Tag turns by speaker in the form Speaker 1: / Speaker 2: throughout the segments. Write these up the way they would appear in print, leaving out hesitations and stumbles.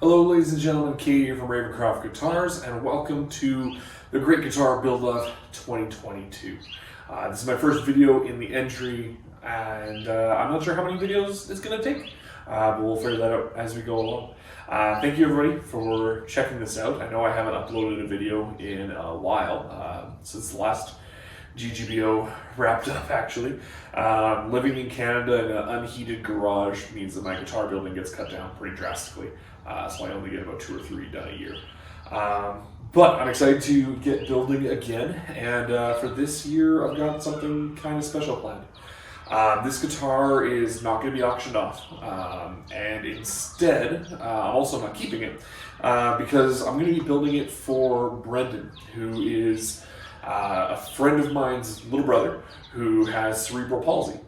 Speaker 1: Hello ladies and gentlemen, Katie here from Ravencroft Guitars, and welcome to the Great Guitar Build of 2022. This is my first video in the entry, and I'm not sure how many videos it's going to take, but we'll figure that out as we go along. Thank you everybody for checking this out. I know I haven't uploaded a video in a while, since the last GGBO wrapped up actually. Living in Canada in an unheated garage means that my guitar building gets cut down pretty drastically. So I only get about 2 or 3 done a year. But I'm excited to get building again, and for this year I've got something kind of special planned. This guitar is not going to be auctioned off, and instead I'm also not keeping it because I'm going to be building it for Brendan, who is a friend of mine's little brother who has cerebral palsy.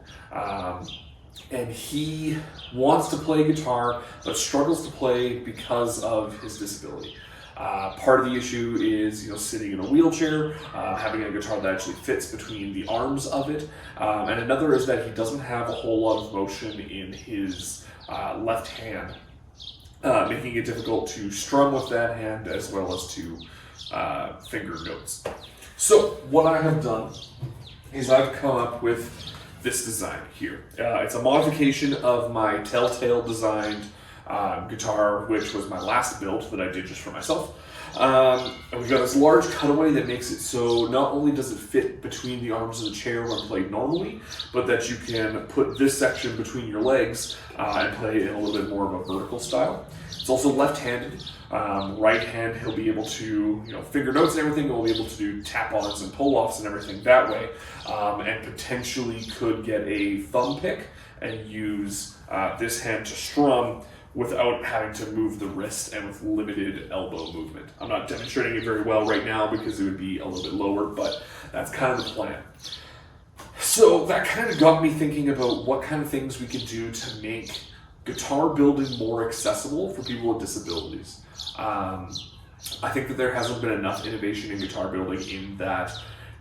Speaker 1: And he wants to play guitar, but struggles to play because of his disability. Part of the issue is, sitting in a wheelchair, having a guitar that actually fits between the arms of it, and another is that he doesn't have a whole lot of motion in his left hand, making it difficult to strum with that hand as well as to finger notes. So what I have done is I've come up with this design here. It's a modification of my Telltale designed guitar, which was my last build that I did just for myself. And we've got this large cutaway that makes it so not only does it fit between the arms of the chair when played normally, but that you can put this section between your legs and play in a little bit more of a vertical style. It's also left-handed. Right hand, he'll be able to, finger notes and everything. He'll be able to do tap-ons and pull-offs and everything that way, and potentially could get a thumb pick and use this hand to strum without having to move the wrist and with limited elbow movement. I'm not demonstrating it very well right now because it would be a little bit lower, but that's kind of the plan. So that kind of got me thinking about what kind of things we could do to make guitar building more accessible for people with disabilities. I think that there hasn't been enough innovation in guitar building in that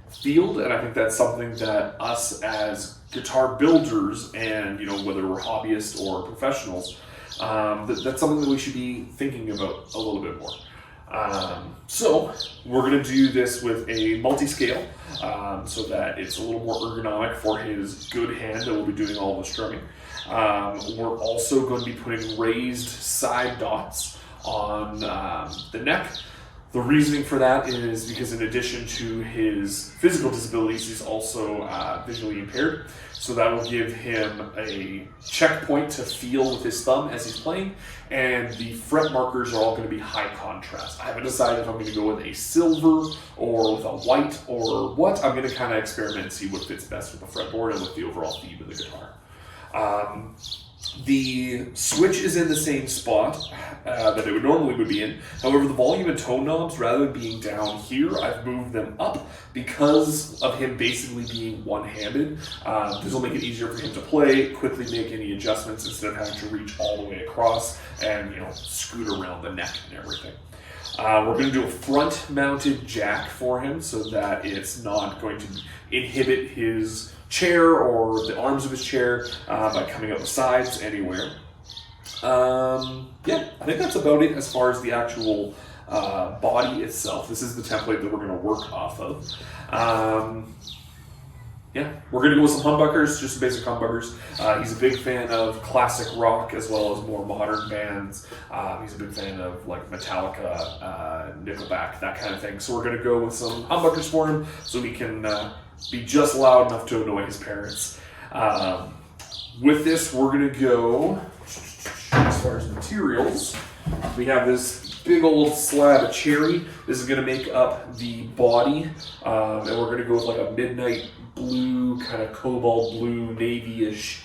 Speaker 1: field, and I think that's something that us as guitar builders, and whether we're hobbyists or professionals, that's something that we should be thinking about a little bit more. So we're going to do this with a multi-scale, so that it's a little more ergonomic for his good hand that will be doing all the strumming. We're also going to be putting raised side dots on the neck. The reasoning for that is because in addition to his physical disabilities, he's also visually impaired. So that will give him a checkpoint to feel with his thumb as he's playing, and the fret markers are all going to be high contrast. I haven't decided if I'm going to go with a silver or with a white or what. I'm going to kind of experiment and see what fits best with the fretboard and with the overall theme of the guitar. The switch is in the same spot that it would normally be in. However, the volume and tone knobs, rather than being down here, I've moved them up because of him basically being one-handed. This will make it easier for him to play, quickly make any adjustments instead of having to reach all the way across and scoot around the neck and everything. We're going to do a front-mounted jack for him so that it's not going to inhibit his chair or the arms of his chair by coming out the sides anywhere. Yeah, I think that's about it as far as the actual body itself. This is the template that we're going to work off of. Yeah, we're going to go with some humbuckers, just some basic humbuckers. He's a big fan of classic rock as well as more modern bands. He's a big fan of like Metallica, Nickelback, that kind of thing. So we're going to go with some humbuckers for him so he can be just loud enough to annoy his parents. With this, we're going to go, as far as materials, we have this big old slab of cherry. This is going to make up the body, and we're going to go with like a midnight blue, kind of cobalt blue, navy-ish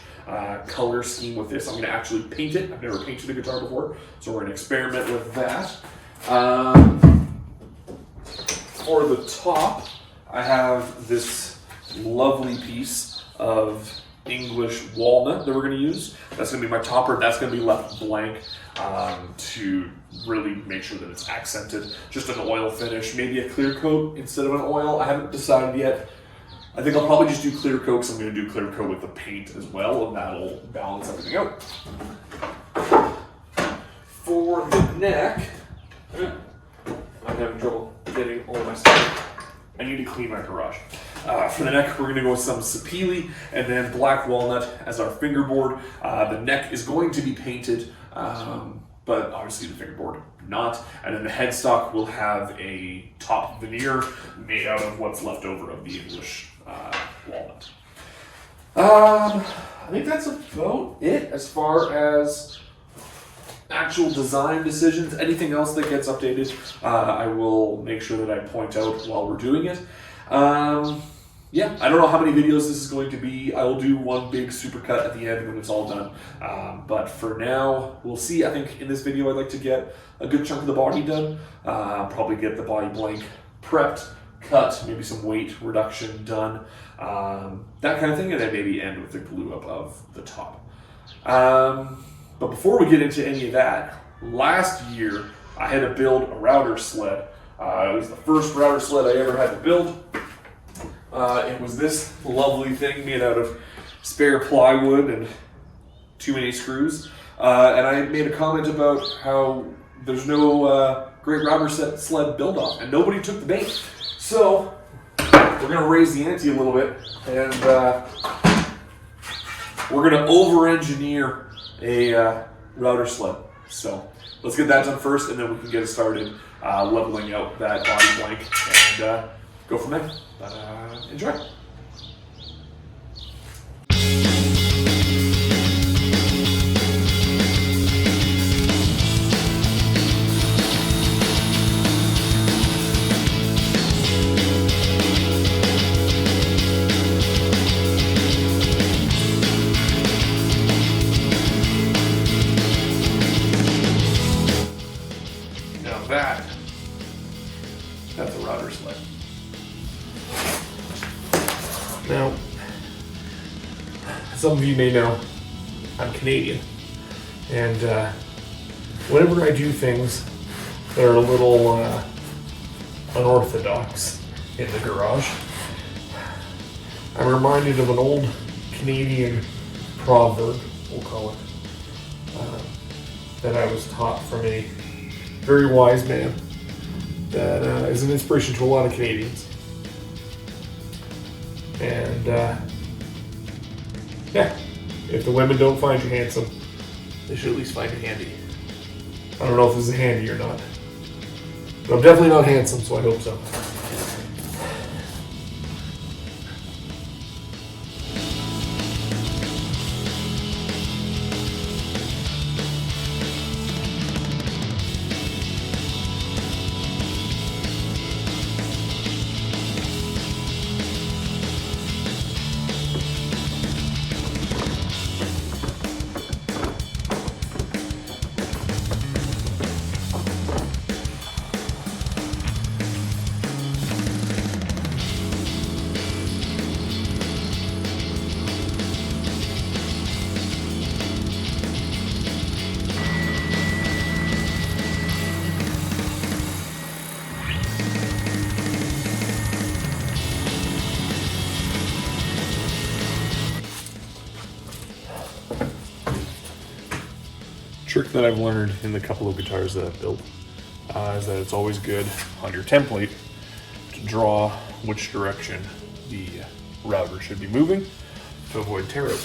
Speaker 1: color scheme with this. I'm going to actually paint it. I've never painted a guitar before, so we're going to experiment with that. For the top, I have this lovely piece of English walnut that we're going to use. That's going to be my topper. That's going to be left blank to really make sure that it's accented. Just an oil finish, maybe a clear coat instead of an oil. I haven't decided yet. I think I'll probably just do clear coat because I'm going to do clear coat with the paint as well, and that'll balance everything out. For the neck, I'm having trouble getting all my stuff. I need to clean my garage. For the neck, we're going to go with some sapele and then black walnut as our fingerboard. The neck is going to be painted, but obviously the fingerboard not. And then the headstock will have a top veneer made out of what's left over of the English walnut. I think that's about it as far as actual design decisions. Anything else that gets updated, I will make sure that I point out while we're doing it. Yeah, I don't know how many videos this is going to be. I will do one big supercut at the end when it's all done. But for now, we'll see. I think in this video, I'd like to get a good chunk of the body done. Probably get the body blank prepped, cut, maybe some weight reduction done, that kind of thing, and then maybe end with the glue up of the top. But before we get into any of that, last year I had to build a router sled. It was the first router sled I ever had to build. It was this lovely thing made out of spare plywood and too many screws. And I made a comment about how there's no great router sled build-off, and nobody took the bait. So we're going to raise the ante a little bit, and we're going to over-engineer a router sled. So let's get that done first, and then we can get it started leveling out that body blank and go from there. Enjoy. That's a router sled. Now, some of you may know I'm Canadian, and whenever I do things that are a little unorthodox in the garage, I'm reminded of an old Canadian proverb, we'll call it, that I was taught from a very wise man that is an inspiration to a lot of Canadians. And yeah, if the women don't find you handsome, they should at least find you handy. I don't know if this is handy or not, but I'm definitely not handsome, so I hope so. Trick that I've learned in the couple of guitars that I've built is that it's always good on your template to draw which direction the router should be moving to avoid tear-out.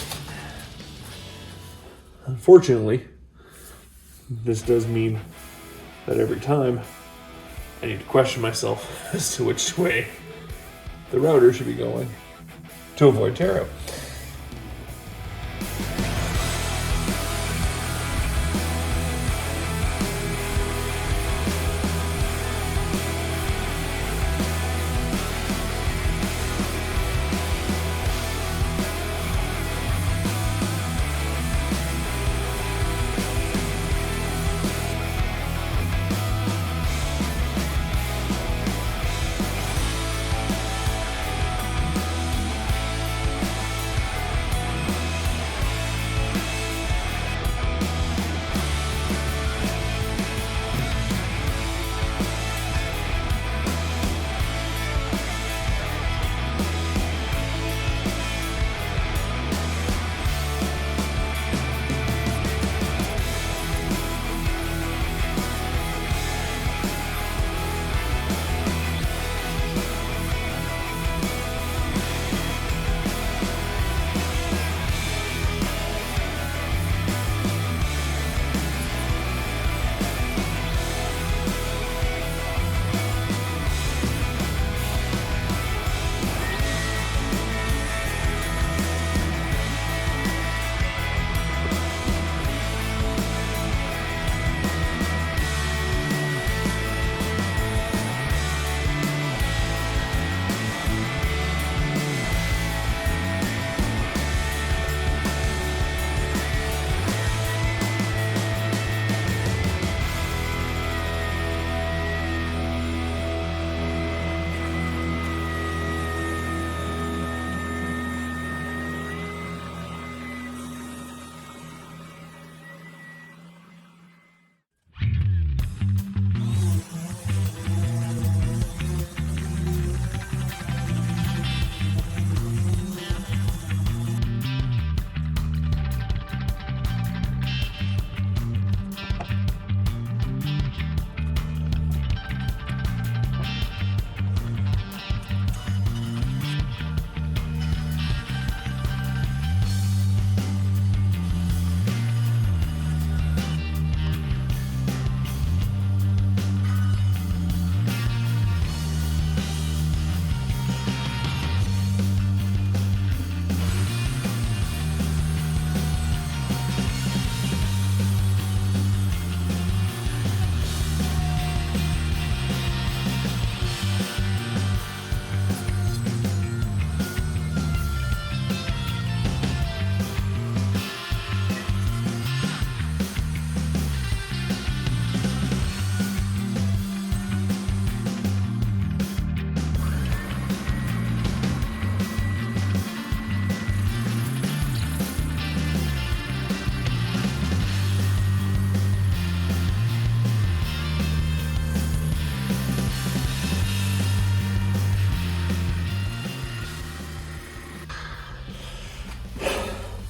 Speaker 1: Unfortunately, this does mean that every time I need to question myself as to which way the router should be going to avoid tear-out.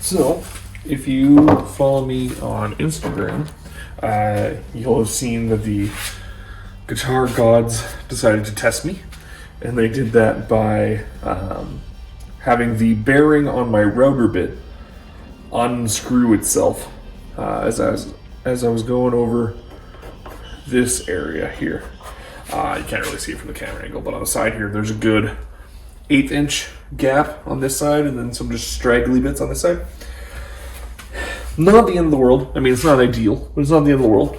Speaker 1: So, if you follow me on Instagram, you'll have seen that the guitar gods decided to test me, and they did that by having the bearing on my router bit unscrew itself as I was going over this area here. You can't really see it from the camera angle, but on the side here, there's a good 1/8" gap on this side, and then some just straggly bits on this side. Not the end of the world. I mean, it's not ideal, but it's not the end of the world.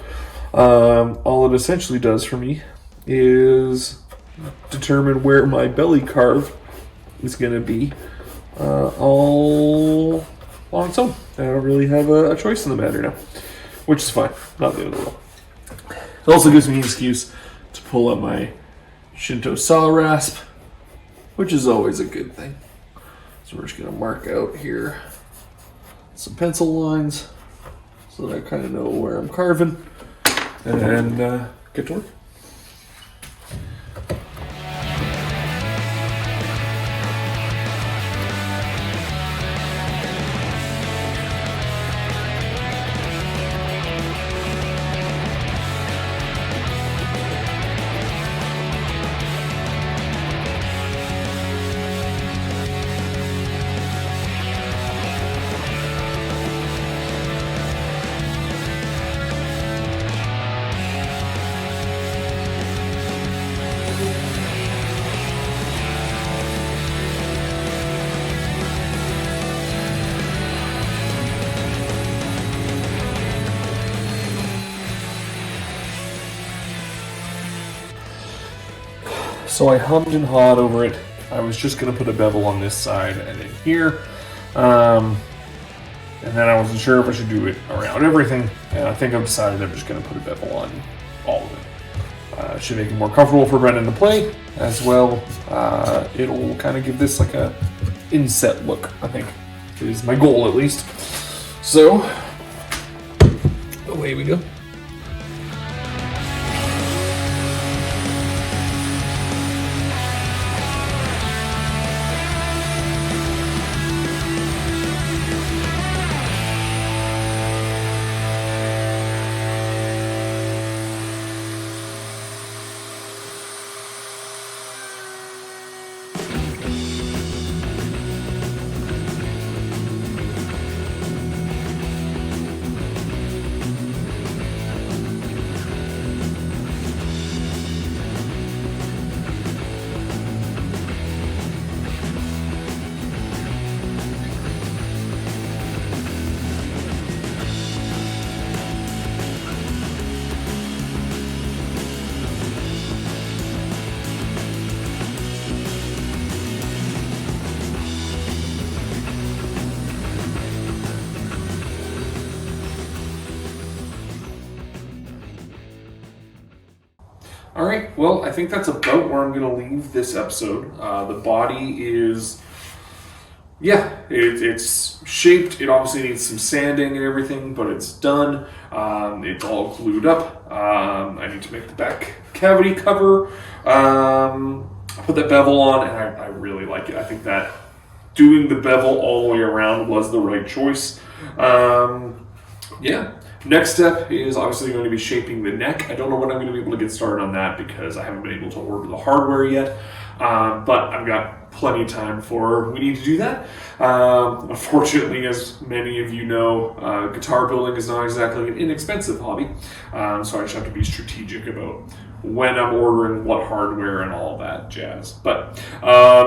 Speaker 1: All it essentially does for me is determine where my belly carve is going to be all on its own. I don't really have a choice in the matter now, which is fine. Not the end of the world. It also gives me an excuse to pull up my Shinto saw rasp, which is always a good thing. So we're just going to mark out here some pencil lines so that I kind of know where I'm carving, and then get to work. So I hummed and hawed over it. I was just going to put a bevel on this side and in here. And then I wasn't sure if I should do it around everything. And I think I've decided I'm just going to put a bevel on all of it. Should make it more comfortable for Brendan to play as well. It'll kind of give this like a inset look, I think. Is my goal at least. So, away we go. All right, well, I think that's about where I'm going to leave this episode. The body is, it's shaped. It obviously needs some sanding and everything, but it's done. It's all glued up. I need to make the back cavity cover. Put that bevel on, and I really like it. I think that doing the bevel all the way around was the right choice. Next step is obviously going to be shaping the neck. I don't know when I'm going to be able to get started on that because I haven't been able to order the hardware yet. But I've got plenty of time before we need to do that. Unfortunately, as many of you know, guitar building is not exactly an inexpensive hobby. So I just have to be strategic about when I'm ordering what hardware and all that jazz. But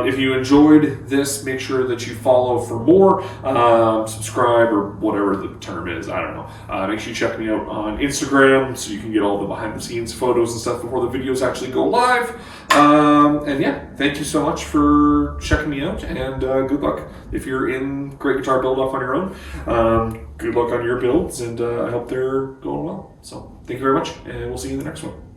Speaker 1: if you enjoyed this, make sure that you follow for more, subscribe, or whatever the term is, I don't know. Make sure you check me out on Instagram so you can get all the behind the scenes photos and stuff before the videos actually go live. Thank you so much for checking me out, and good luck if you're in Great Guitar Build Off on your own. Good luck on your builds, and I hope they're going well. So thank you very much, and we'll see you in the next one.